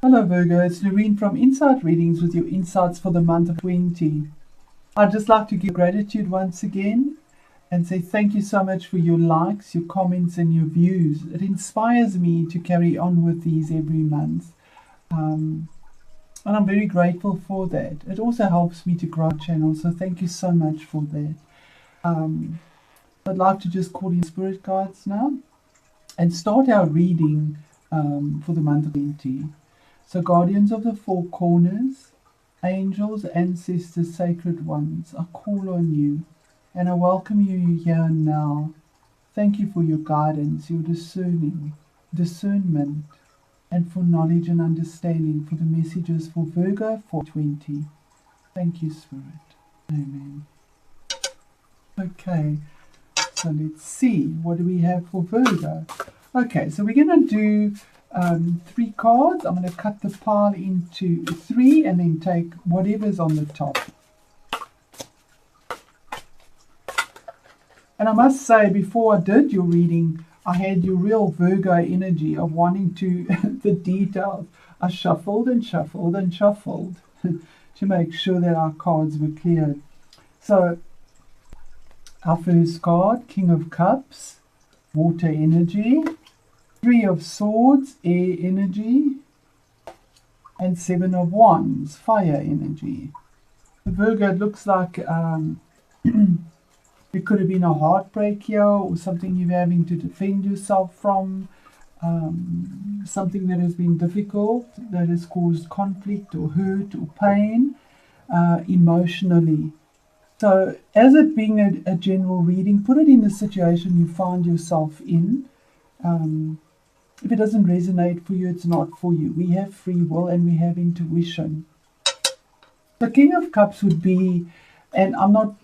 Hello Virgo, it's Lorene from Insight Readings with your insights for the month of 20. I'd just like to give gratitude once again and say thank you so much for your likes, your comments and your views. It inspires me to carry on with these every month. And I'm very grateful for that. It also helps me to grow our channel, so thank you so much for that. I'd like to just call in spirit guides now and start our reading for the month of 20. So guardians of the four corners, angels, ancestors, sacred ones, I call on you and I welcome you here and now. Thank you for your guidance, your discernment, and for knowledge and understanding for the messages for Virgo 420. Thank you, Spirit. Amen. Okay, so let's see. What do we have for Virgo? Okay, so we're going to do 3 cards. I'm going to cut the pile into 3 and then take whatever's on the top. And I must say, before I did your reading, I had your real Virgo energy of wanting to, the details. I shuffled and shuffled and shuffled to make sure that our cards were cleared. So, our first card, King of Cups, water energy. 3 of Swords, air energy, and 7 of Wands, fire energy. The Virgo, it looks like it could have been a heartbreak here, or something you're having to defend yourself from, something that has been difficult, that has caused conflict or hurt or pain emotionally. So, as it being a general reading, put it in the situation you find yourself in. If it doesn't resonate for you, it's not for you. We have free will and we have intuition. The King of Cups would be, and I'm not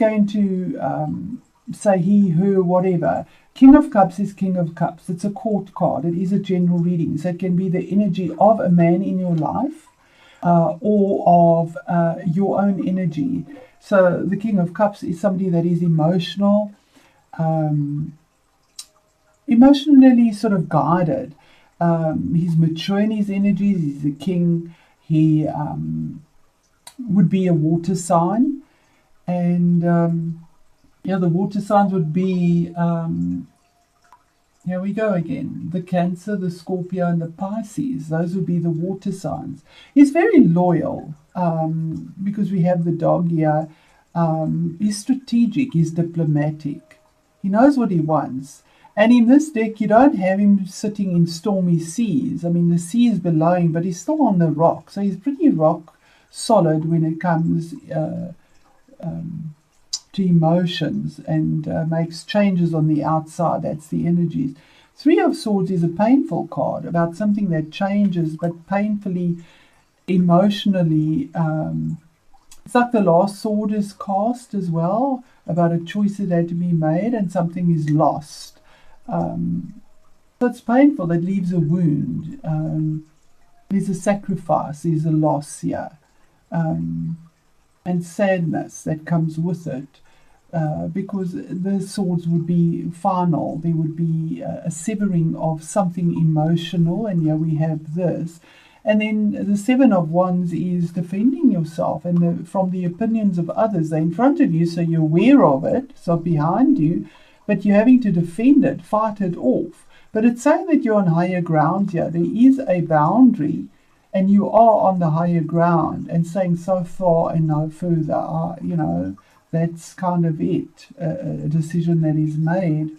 going to say he, her, whatever. King of Cups is King of Cups. It's a court card. It is a general reading. So it can be the energy of a man in your life or of your own energy. So the King of Cups is somebody that is emotional, emotionally sort of guided. He's mature in his energies. He's a king. He would be a water sign. And the water signs would be, here we go again, the Cancer, the Scorpio, and the Pisces. Those would be the water signs. He's very loyal because we have the dog here. He's strategic. He's diplomatic. He knows what he wants. And in this deck, you don't have him sitting in stormy seas. I mean, the sea is below him, but he's still on the rock. So he's pretty rock solid when it comes to emotions and makes changes on the outside. That's the energies. 3 of Swords is a painful card about something that changes, but painfully, emotionally. It's like the last sword is cast as well, about a choice that had to be made and something is lost. So it's painful. It leaves a wound. There's a sacrifice. There's a loss here. And sadness that comes with it. Because the swords would be final. There would be a severing of something emotional. And here we have this. And then the 7 of Wands is defending yourself and from the opinions of others. They're in front of you, so you're aware of it. So behind you. But you're having to defend it, fight it off. But it's saying that you're on higher ground here. There is a boundary, and you are on the higher ground, and saying so far and no further. That's kind of it, a decision that is made.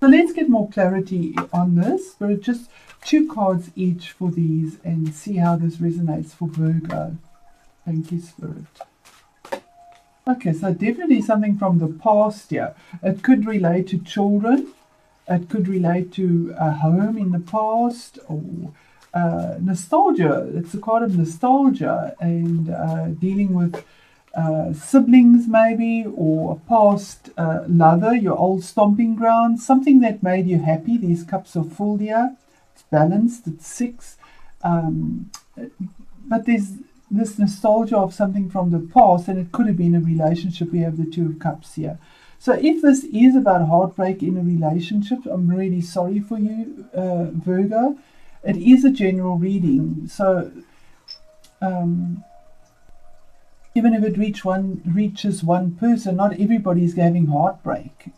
So let's get more clarity on this. But just 2 cards each for these and see how this resonates for Virgo. Thank you, Spirit. Okay, so definitely something from the past here. It could relate to children. It could relate to a home in the past or nostalgia. It's a card of nostalgia and dealing with siblings maybe, or a past lover, your old stomping ground, something that made you happy. These cups are full here. It's balanced. It's 6. But there's this nostalgia of something from the past, and it could have been a relationship. We have the 2 of Cups here. So if this is about heartbreak in a relationship, I'm really sorry for you, Virgo. it is a general reading. So even if it reaches one person, not everybody's having heartbreak.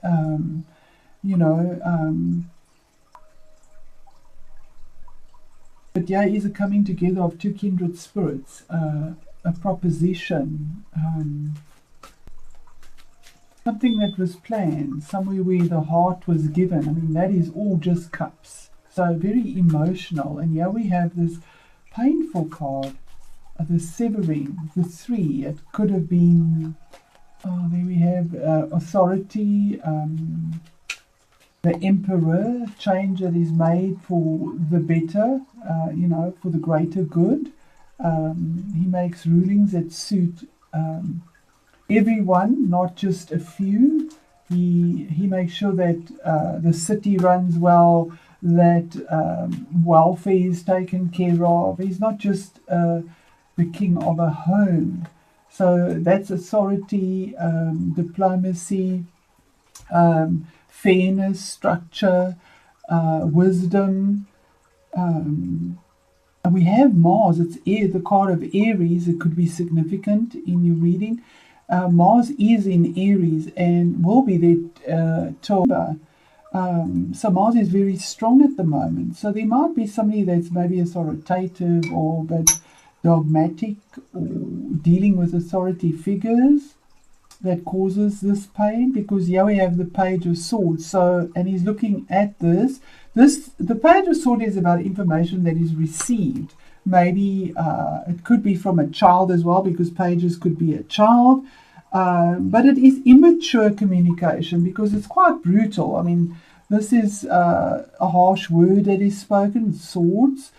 But yeah, is a coming together of two kindred spirits, a proposition, something that was planned, somewhere where the heart was given. I mean, that is all just cups. So very emotional. And here we have this painful card, the severing, the 3. It could have been, there we have authority, the emperor, change that is made for the better, for the greater good. He makes rulings that suit everyone, not just a few. He makes sure that the city runs well, that welfare is taken care of. He's not just the king of a home. So that's authority, diplomacy, fairness, structure, wisdom. And we have Mars. It's the card of Aries. It could be significant in your reading. Mars is in Aries and will be there till so Mars is very strong at the moment. So there might be somebody that's maybe authoritative or but dogmatic or dealing with authority figures that causes this pain, because here we have the Page of Swords. So, and he's looking at this. The Page of Swords is about information that is received. Maybe it could be from a child as well, because pages could be a child. But it is immature communication because it's quite brutal. I mean, this is a harsh word that is spoken, swords.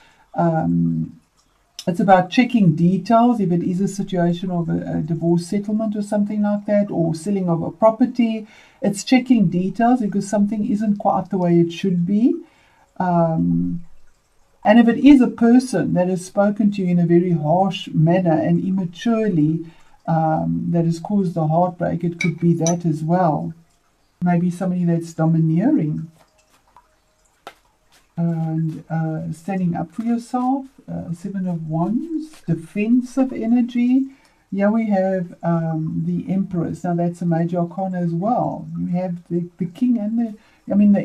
It's about checking details, if it is a situation of a divorce settlement or something like that, or selling of a property. It's checking details because something isn't quite the way it should be. And if it is a person that has spoken to you in a very harsh manner and immaturely, that has caused the heartbreak, it could be that as well. Maybe somebody that's domineering. And standing up for yourself, 7 of Wands, defensive energy. Here we have the Empress. Now that's a major arcana as well. You have the King and the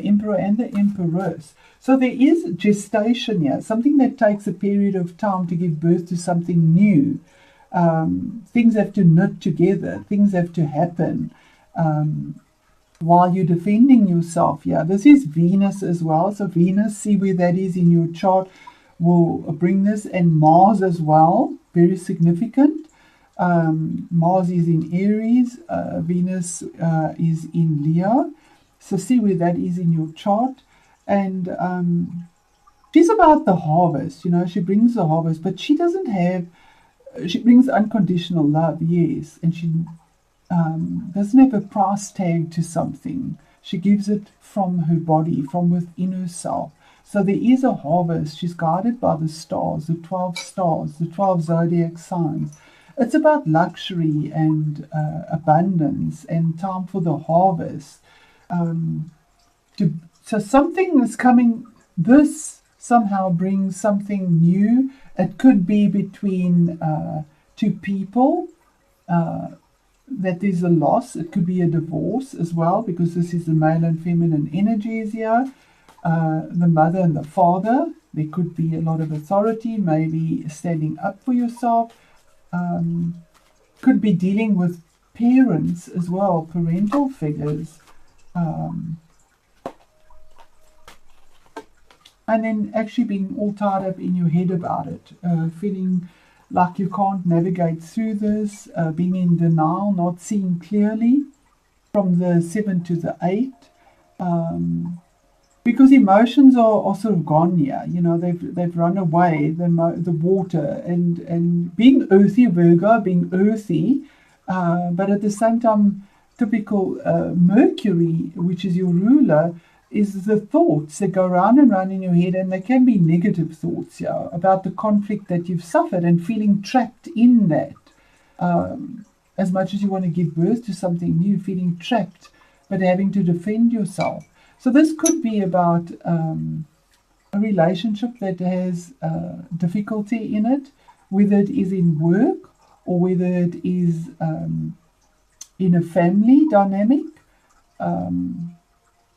Emperor and the Empress. So there is gestation here, something that takes a period of time to give birth to something new. Things have to knit together. Things have to happen. While you're defending yourself. Yeah, this is Venus as well. So Venus, see where that is in your chart, will bring this. And Mars as well, very significant. Mars is in Aries. Venus is in Leo. So see where that is in your chart. And she's about the harvest. She brings the harvest, but she doesn't have, she brings unconditional love, yes. And she doesn't have a price tag to something. She gives it from her body, from within herself. So there is a harvest. She's guided by the stars, the 12 stars, the 12 zodiac signs. It's about luxury and abundance and time for the harvest. So something is coming. This somehow brings something new. It could be between two people. That there's a loss. It could be a divorce as well, because this is the male and feminine energies here. The mother and the father. There could be a lot of authority, maybe standing up for yourself. Could be dealing with parents as well, parental figures. And then actually being all tied up in your head about it, feeling like you can't navigate through this, being in denial, not seeing clearly from the 7 to the 8. Because emotions are sort of gone here. They've run away, the water, and being earthy, Virgo, being earthy, but at the same time, typical Mercury, which is your ruler, is the thoughts that go round and round in your head, and they can be negative thoughts about the conflict that you've suffered and feeling trapped in that. As much as you want to give birth to something new, feeling trapped, but having to defend yourself. So this could be about a relationship that has difficulty in it, whether it is in work or whether it is in a family dynamic.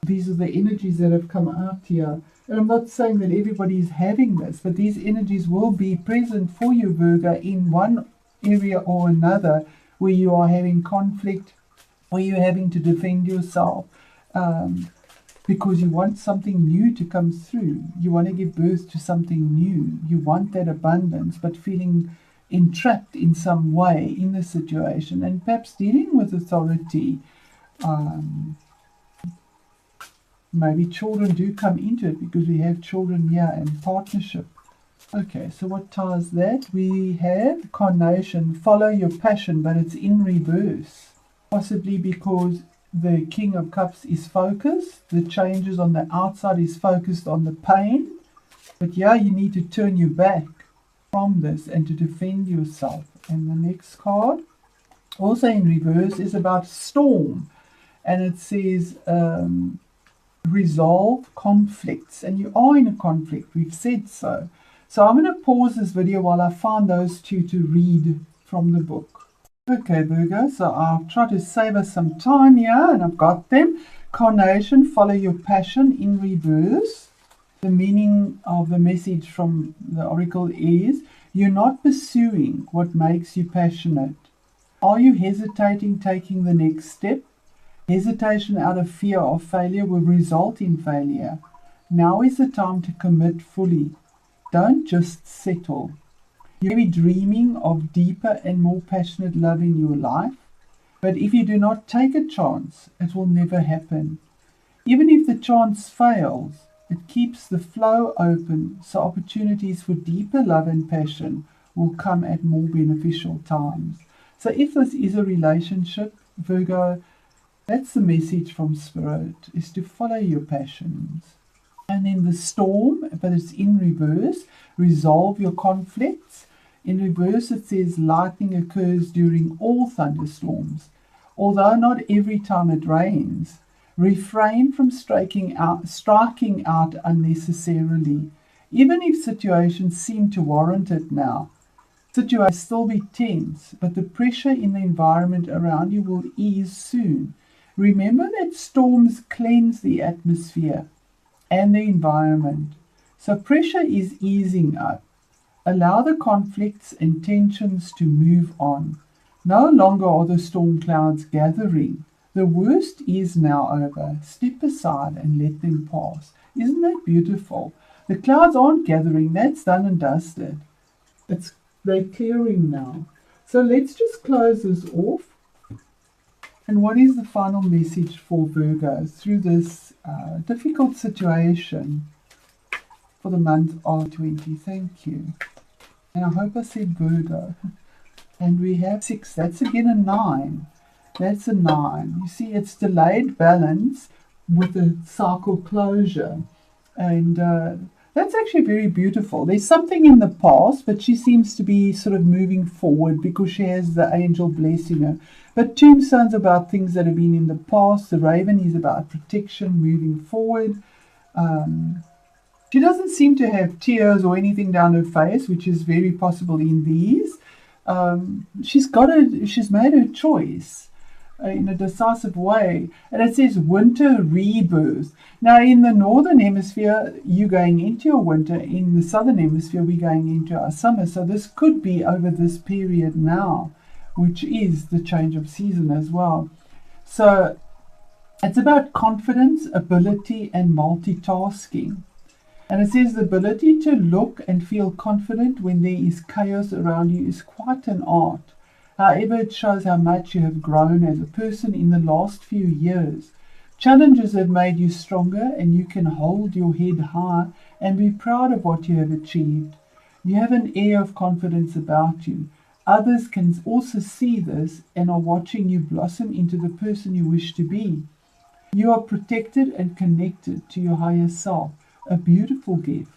These are the energies that have come out here. And I'm not saying that everybody is having this, but these energies will be present for you, Virgo, in one area or another where you are having conflict, where you're having to defend yourself, because you want something new to come through. You want to give birth to something new. You want that abundance, but feeling entrapped in some way in the situation, and perhaps dealing with authority. Maybe children do come into it because we have children here and partnership. Okay, so what ties that? We have carnation, follow your passion, but it's in reverse. Possibly because the King of Cups is focused, the changes on the outside is focused on the pain. But yeah, you need to turn your back from this and to defend yourself. And the next card, also in reverse, is about storm. And it says resolve conflicts. And you are in a conflict, we've said so. So I'm going to pause this video while I find those two to read from the book. Okay, Virgo, so I'll try to save us some time here, and I've got them. Carnation, follow your passion, in reverse. The meaning of the message from the oracle is, you're not pursuing what makes you passionate. Are you hesitating taking the next step? Hesitation out of fear of failure will result in failure. Now is the time to commit fully. Don't just settle. You may be dreaming of deeper and more passionate love in your life, but if you do not take a chance, it will never happen. Even if the chance fails, it keeps the flow open, so opportunities for deeper love and passion will come at more beneficial times. So if this is a relationship, Virgo, that's the message from Spirit, is to follow your passions. And in the storm, but it's in reverse, resolve your conflicts. In reverse, it says lightning occurs during all thunderstorms. Although not every time it rains, refrain from striking out unnecessarily. Even if situations seem to warrant it now, situations still be tense, but the pressure in the environment around you will ease soon. Remember that storms cleanse the atmosphere and the environment. So pressure is easing up. Allow the conflicts and tensions to move on. No longer are the storm clouds gathering. The worst is now over. Step aside and let them pass. Isn't that beautiful? The clouds aren't gathering. That's done and dusted. They're clearing now. So let's just close this off. And what is the final message for Virgo through this difficult situation for the month of 20? Thank you. And I hope I said Virgo. And we have 6. That's again a 9. That's a 9. You see, it's delayed balance with a cycle closure. And that's actually very beautiful. There's something in the past, but she seems to be sort of moving forward because she has the angel blessing her. But tombstone's about things that have been in the past. The raven is about protection, moving forward. She doesn't seem to have tears or anything down her face, which is very possible in these. She's made her choice in a decisive way. And it says winter rebirth. Now, in the northern hemisphere, you're going into your winter. In the southern hemisphere, we're going into our summer. So this could be over this period now, which is the change of season as well. So it's about confidence, ability, and multitasking. And it says the ability to look and feel confident when there is chaos around you is quite an art. However, it shows how much you have grown as a person in the last few years. Challenges have made you stronger, and you can hold your head high and be proud of what you have achieved. You have an air of confidence about you. Others can also see this and are watching you blossom into the person you wish to be. You are protected and connected to your higher self, a beautiful gift.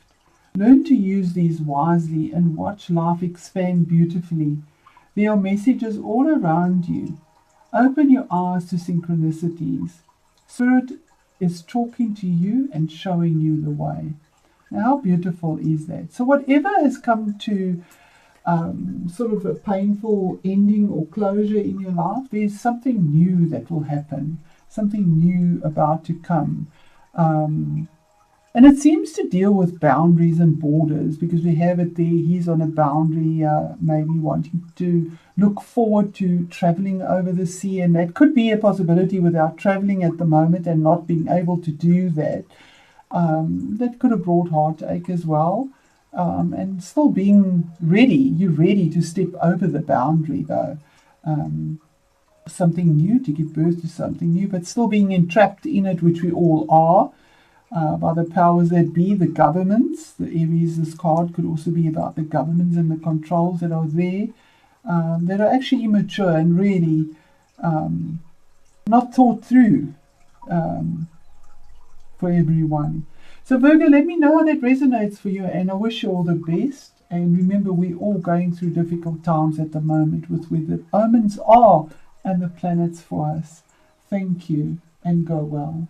Learn to use these wisely and watch life expand beautifully. There are messages all around you. Open your eyes to synchronicities. Spirit is talking to you and showing you the way. How beautiful is that? So whatever has come to sort of a painful ending or closure in your life, there's something new that will happen, something new about to come. And it seems to deal with boundaries and borders, because we have it there. He's on a boundary, maybe wanting to look forward to traveling over the sea. And that could be a possibility without traveling at the moment and not being able to do that. That could have brought heartache as well. And still being ready. You're ready to step over the boundary, though. Something new, to give birth to something new, but still being entrapped in it, which we all are. By the powers that be, the governments. The Aries, this card could also be about the governments and the controls that are there, that are actually immature and really not thought through for everyone. So Virgo, let me know how that resonates for you, and I wish you all the best. And remember, we're all going through difficult times at the moment with where the omens are and the planets for us. Thank you, and go well.